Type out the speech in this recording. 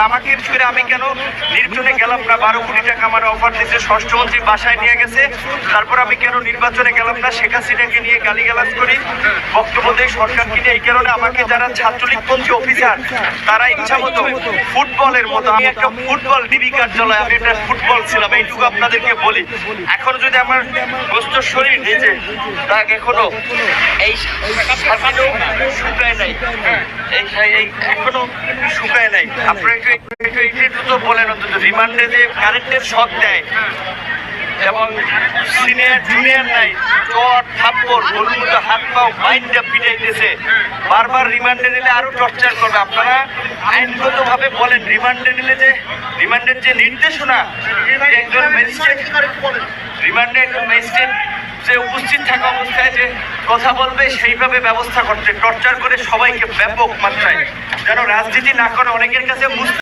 আমাকে ছেড়ে আমি কেন নির্বাচনে গেলাম না? 12 কোটি টাকা আমার অফার দিচ্ছে, স্বরাষ্ট্রমন্ত্রী বাসায় নিয়ে গেছে, তারপর আমি কেন নির্বাচনে গেলাম না? শেখ হাসিনাকে নিয়ে গালিগালাজ করি, বক্তব্য দেই সরকারকে নিয়ে। এই কারণে আমাকে যারা ছাত্রলীগপন্থী অফিসার তারা ইচ্ছা মতো ফুটবলের মতো, আমি একটা ফুটবল ডিবি কার্যালয়, আমি একটা ফুটবল ছিলাম, এইটুকু আপনাদেরকে বলি। এখন যদি আমার গোস্ত শরীর নিজে তাক এখনো এই শুকায় নাই, এই এখনো শুকায় নাই। আপনারা একটু তো বলেন, অন্তত রিমান্ডে যে কারেন্টের শক দেয় এবং সিনিয়র জুনিয়র নাই, চট থাপ্পড় গরুর মতো হাত পাও মাইন্ডটা পিটাইতেছে, বারবার রিমান্ডে নিলে আরো টর্চার করবে। আপনারা আইনগতভাবে বলেন, রিমান্ডে নিলে যে রিমান্ডের যে নির্দেশনা, একজন ম্যাজিস্ট্রেট রিমান্ডে একজন ম্যাজিস্ট্রেট যে উপস্থিত থাকা অবস্থায় যে কথা বলবে সেইভাবে ব্যবস্থা করছে, টর্চার করে সবাইকে ব্যাপক মাত্রায়, যেন রাজনীতি না করে। অনেকের কাছে